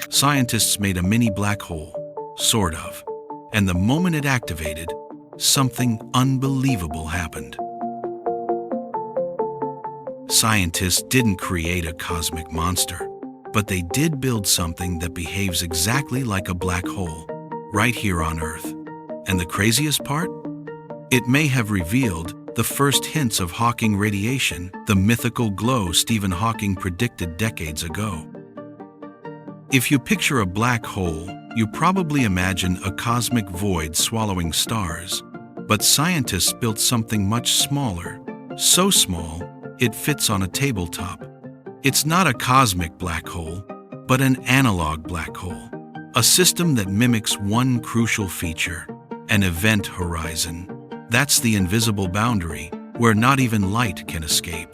Scientists made a mini black hole, sort of, and the moment it activated, something unbelievable happened. Scientists didn't create a cosmic monster, but they did build something that behaves exactly like a black hole, right here on Earth. And the craziest part? It may have revealed the first hints of Hawking radiation, the mythical glow Stephen Hawking predicted decades ago. If you picture a black hole, you probably imagine a cosmic void swallowing stars. But scientists built something much smaller, so small it fits on a tabletop. It's not a cosmic black hole, but an analog black hole, a system that mimics one crucial feature, an event horizon. That's the invisible boundary, where not even light can escape.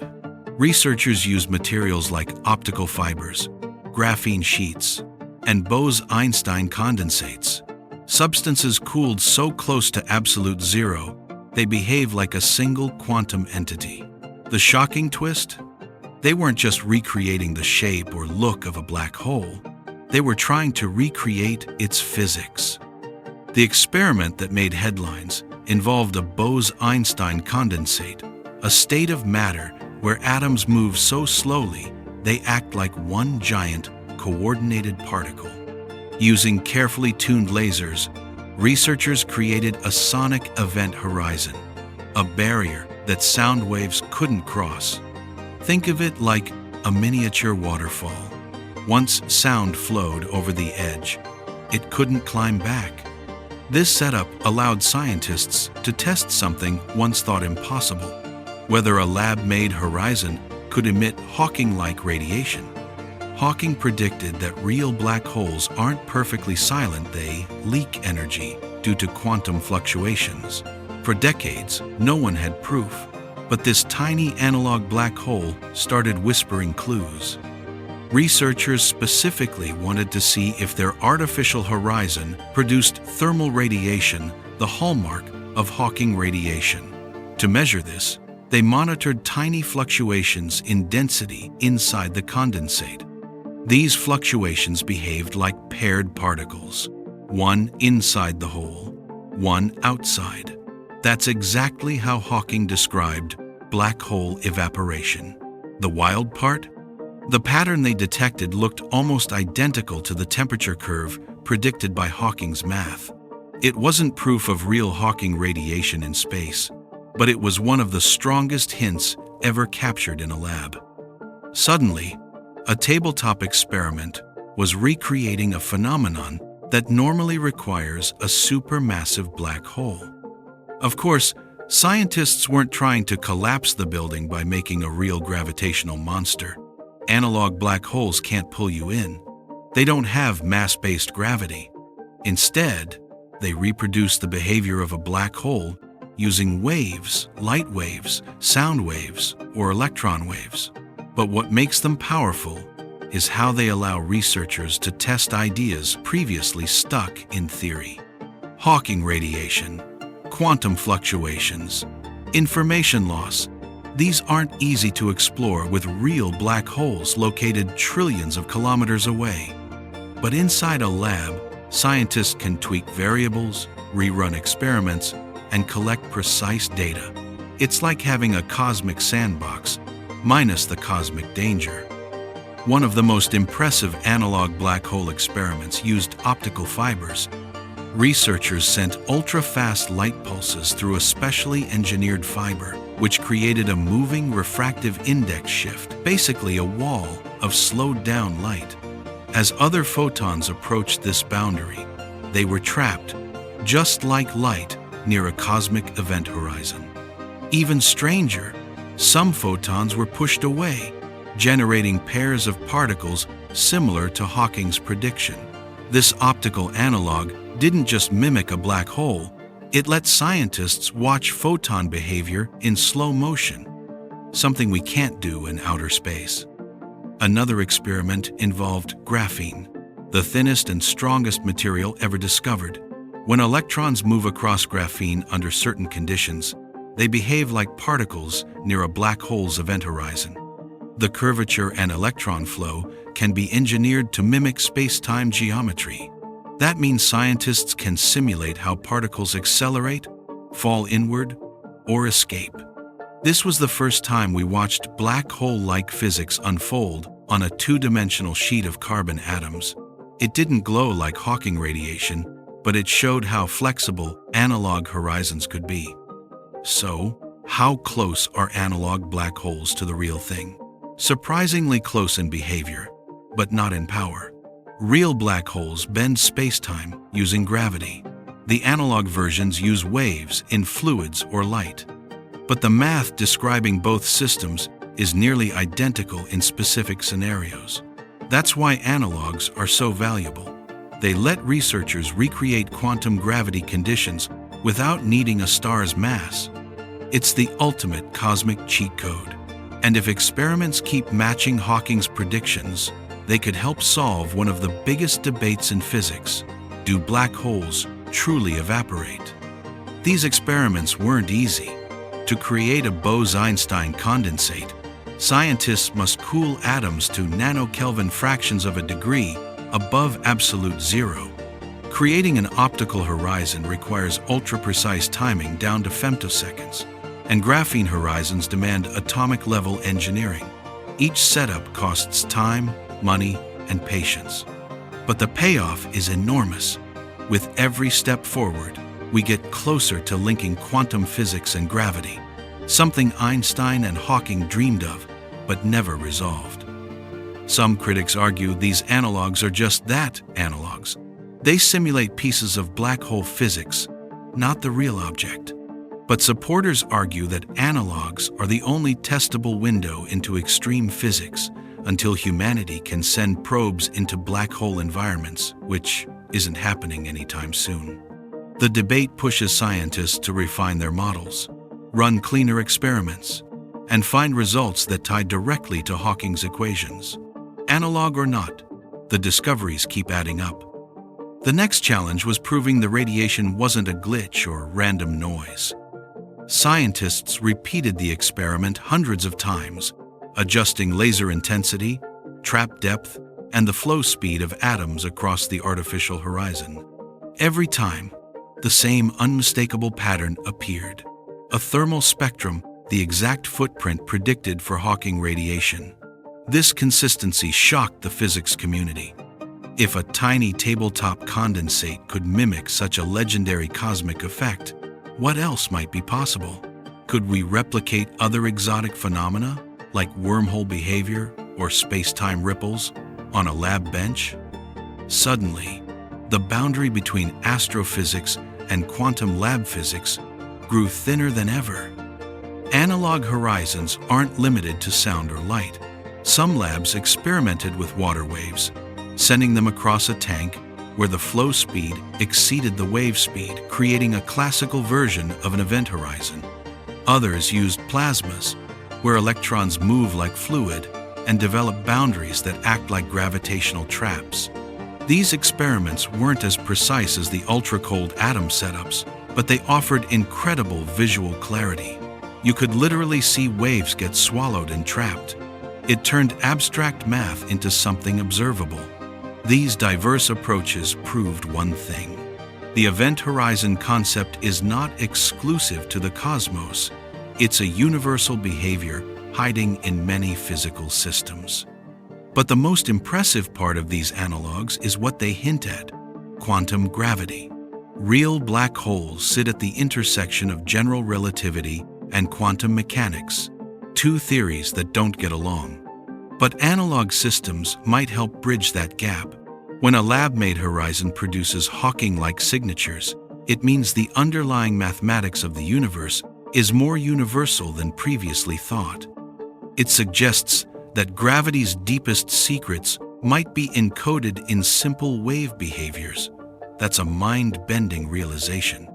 Researchers use materials like optical fibers, graphene sheets, and Bose-Einstein condensates. Substances cooled so close to absolute zero, they behave like a single quantum entity. The shocking twist? They weren't just recreating the shape or look of a black hole, they were trying to recreate its physics. The experiment that made headlines involved a Bose-Einstein condensate, a state of matter where atoms move so slowly they act like one giant, coordinated particle. Using carefully tuned lasers, researchers created a sonic event horizon, a barrier that sound waves couldn't cross. Think of it like a miniature waterfall. Once sound flowed over the edge, it couldn't climb back. This setup allowed scientists to test something once thought impossible, whether a lab-made horizon could emit Hawking-like radiation. Hawking predicted that real black holes aren't perfectly silent, they leak energy due to quantum fluctuations. For decades, no one had proof, but this tiny analog black hole started whispering clues. Researchers specifically wanted to see if their artificial horizon produced thermal radiation, the hallmark of Hawking radiation. To measure this, they monitored tiny fluctuations in density inside the condensate. These fluctuations behaved like paired particles, one inside the hole, one outside. That's exactly how Hawking described black hole evaporation. The wild part? The pattern they detected looked almost identical to the temperature curve predicted by Hawking's math. It wasn't proof of real Hawking radiation in space, but it was one of the strongest hints ever captured in a lab. Suddenly, a tabletop experiment was recreating a phenomenon that normally requires a supermassive black hole. Of course, scientists weren't trying to collapse the building by making a real gravitational monster. Analog black holes can't pull you in. They don't have mass-based gravity. Instead, they reproduce the behavior of a black hole using waves, light waves, sound waves, or electron waves. But what makes them powerful is how they allow researchers to test ideas previously stuck in theory. Hawking radiation, quantum fluctuations, information loss. These aren't easy to explore with real black holes located trillions of kilometers away. But inside a lab, scientists can tweak variables, rerun experiments, and collect precise data. It's like having a cosmic sandbox, minus the cosmic danger. One of the most impressive analog black hole experiments used optical fibers. Researchers sent ultra-fast light pulses through a specially engineered fiber, which created a moving refractive index shift, basically a wall of slowed-down light. As other photons approached this boundary, they were trapped, just like light, near a cosmic event horizon. Even stranger, some photons were pushed away, generating pairs of particles similar to Hawking's prediction. This optical analog didn't just mimic a black hole, it let scientists watch photon behavior in slow motion, something we can't do in outer space. Another experiment involved graphene, the thinnest and strongest material ever discovered. When electrons move across graphene under certain conditions, they behave like particles near a black hole's event horizon. The curvature and electron flow can be engineered to mimic space-time geometry. That means scientists can simulate how particles accelerate, fall inward, or escape. This was the first time we watched black hole-like physics unfold on a two-dimensional sheet of carbon atoms. It didn't glow like Hawking radiation, but it showed how flexible analog horizons could be. So, how close are analog black holes to the real thing? Surprisingly close in behavior, but not in power. Real black holes bend space-time using gravity. The analog versions use waves in fluids or light. But the math describing both systems is nearly identical in specific scenarios. That's why analogs are so valuable. They let researchers recreate quantum gravity conditions without needing a star's mass. It's the ultimate cosmic cheat code. And if experiments keep matching Hawking's predictions, they could help solve one of the biggest debates in physics: do black holes truly evaporate? These experiments weren't easy. To create a Bose-Einstein condensate, scientists must cool atoms to nanokelvin fractions of a degree above absolute zero. Creating an optical horizon requires ultra-precise timing down to femtoseconds, and graphene horizons demand atomic-level engineering. Each setup costs time, money, and patience. But the payoff is enormous. With every step forward, we get closer to linking quantum physics and gravity, something Einstein and Hawking dreamed of, but never resolved. Some critics argue these analogs are just that, analogs. They simulate pieces of black hole physics, not the real object. But supporters argue that analogs are the only testable window into extreme physics until humanity can send probes into black hole environments, which isn't happening anytime soon. The debate pushes scientists to refine their models, run cleaner experiments, and find results that tie directly to Hawking's equations. Analog or not, the discoveries keep adding up. The next challenge was proving the radiation wasn't a glitch or random noise. Scientists repeated the experiment hundreds of times, adjusting laser intensity, trap depth, and the flow speed of atoms across the artificial horizon. Every time, the same unmistakable pattern appeared. A thermal spectrum, the exact footprint predicted for Hawking radiation. This consistency shocked the physics community. If a tiny tabletop condensate could mimic such a legendary cosmic effect, what else might be possible? Could we replicate other exotic phenomena, like wormhole behavior or space-time ripples, on a lab bench? Suddenly, the boundary between astrophysics and quantum lab physics grew thinner than ever. Analog horizons aren't limited to sound or light. Some labs experimented with water waves, sending them across a tank where the flow speed exceeded the wave speed, creating a classical version of an event horizon. Others used plasmas, where electrons move like fluid and develop boundaries that act like gravitational traps. These experiments weren't as precise as the ultra-cold atom setups, but they offered incredible visual clarity. You could literally see waves get swallowed and trapped. It turned abstract math into something observable. These diverse approaches proved one thing. The event horizon concept is not exclusive to the cosmos. It's a universal behavior hiding in many physical systems. But the most impressive part of these analogs is what they hint at: quantum gravity. Real black holes sit at the intersection of general relativity and quantum mechanics, two theories that don't get along. But analog systems might help bridge that gap. When a lab-made horizon produces Hawking-like signatures, it means the underlying mathematics of the universe is more universal than previously thought. It suggests that gravity's deepest secrets might be encoded in simple wave behaviors. That's a mind-bending realization.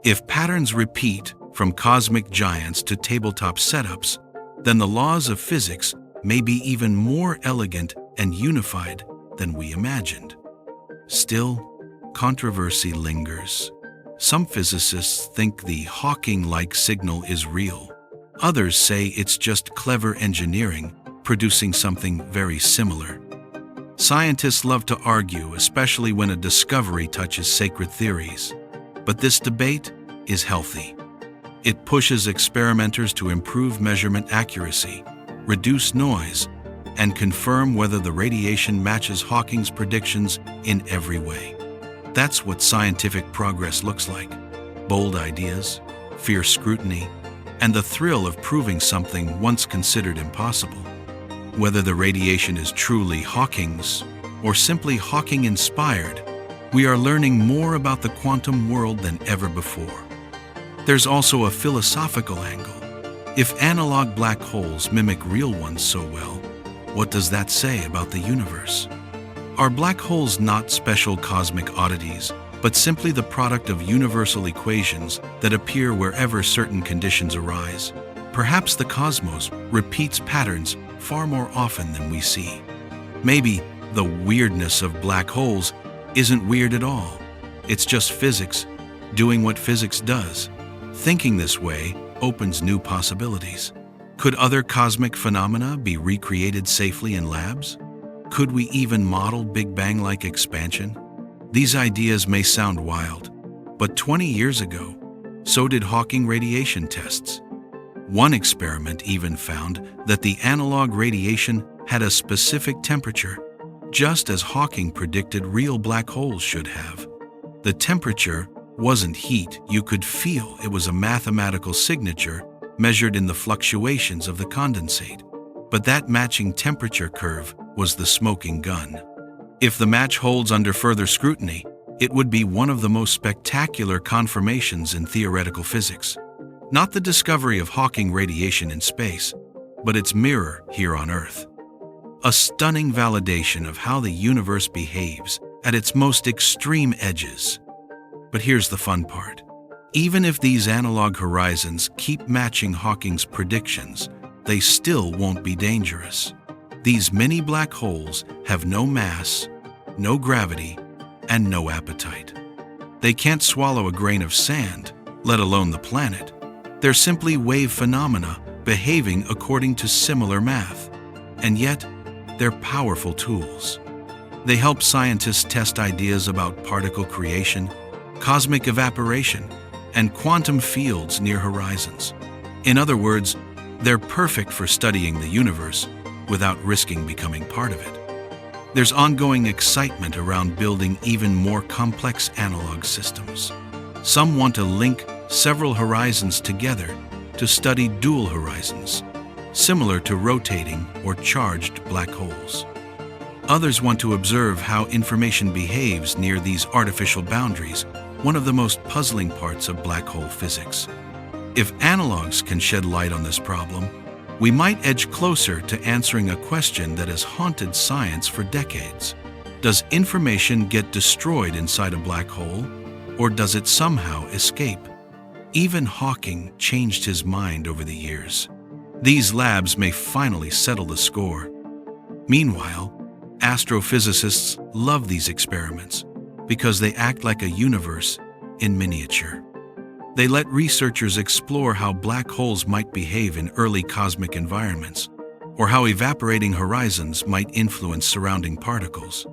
If patterns repeat from cosmic giants to tabletop setups, then the laws of physics may be even more elegant and unified than we imagined. Still, controversy lingers. Some physicists think the Hawking-like signal is real. Others say it's just clever engineering, producing something very similar. Scientists love to argue, especially when a discovery touches sacred theories. But this debate is healthy. It pushes experimenters to improve measurement accuracy, reduce noise, and confirm whether the radiation matches Hawking's predictions in every way. That's what scientific progress looks like: bold ideas, fierce scrutiny, and the thrill of proving something once considered impossible. Whether the radiation is truly Hawking's or simply Hawking-inspired, we are learning more about the quantum world than ever before. There's also a philosophical angle. If analog black holes mimic real ones so well, what does that say about the universe? Are black holes not special cosmic oddities, but simply the product of universal equations that appear wherever certain conditions arise? Perhaps the cosmos repeats patterns far more often than we see. Maybe the weirdness of black holes isn't weird at all. It's just physics doing what physics does. Thinking this way opens new possibilities. Could other cosmic phenomena be recreated safely in labs? Could we even model Big Bang-like expansion? These ideas may sound wild, but 20 years ago, so did Hawking radiation tests. One experiment even found that the analog radiation had a specific temperature, just as Hawking predicted real black holes should have. The temperature wasn't heat; you could feel it was a mathematical signature measured in the fluctuations of the condensate. But that matching temperature curve was the smoking gun. If the match holds under further scrutiny, it would be one of the most spectacular confirmations in theoretical physics. Not the discovery of Hawking radiation in space, but its mirror here on Earth. A stunning validation of how the universe behaves at its most extreme edges. But here's the fun part. Even if these analog horizons keep matching Hawking's predictions, they still won't be dangerous. These mini black holes have no mass, no gravity, and no appetite. They can't swallow a grain of sand, let alone the planet. They're simply wave phenomena behaving according to similar math. And yet, they're powerful tools. They help scientists test ideas about particle creation, cosmic evaporation, and quantum fields near horizons. In other words, they're perfect for studying the universe without risking becoming part of it. There's ongoing excitement around building even more complex analog systems. Some want to link several horizons together to study dual horizons, similar to rotating or charged black holes. Others want to observe how information behaves near these artificial boundaries, one of the most puzzling parts of black hole physics. If analogs can shed light on this problem, we might edge closer to answering a question that has haunted science for decades. Does information get destroyed inside a black hole, or does it somehow escape? Even Hawking changed his mind over the years. These labs may finally settle the score. Meanwhile, astrophysicists love these experiments because they act like a universe in miniature. They let researchers explore how black holes might behave in early cosmic environments, or how evaporating horizons might influence surrounding particles.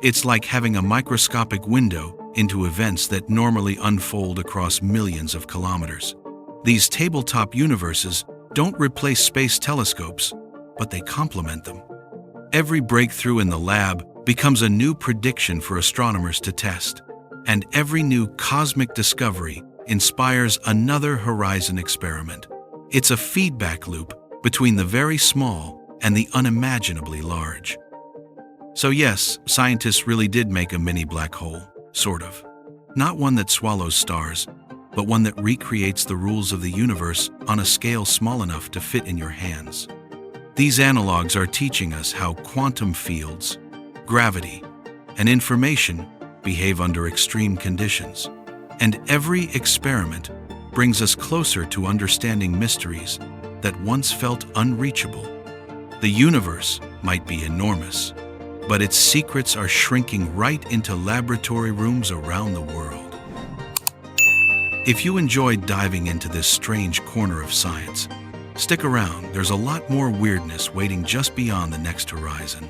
It's like having a microscopic window into events that normally unfold across millions of kilometers. These tabletop universes don't replace space telescopes, but they complement them. Every breakthrough in the lab becomes a new prediction for astronomers to test, and every new cosmic discovery inspires another horizon experiment. It's a feedback loop between the very small and the unimaginably large. So yes, scientists really did make a mini black hole, sort of. Not one that swallows stars, but one that recreates the rules of the universe on a scale small enough to fit in your hands. These analogs are teaching us how quantum fields, gravity, and information behave under extreme conditions. And every experiment brings us closer to understanding mysteries that once felt unreachable. The universe might be enormous, but its secrets are shrinking right into laboratory rooms around the world. If you enjoyed diving into this strange corner of science, Stick around, there's a lot more weirdness waiting just beyond the next horizon.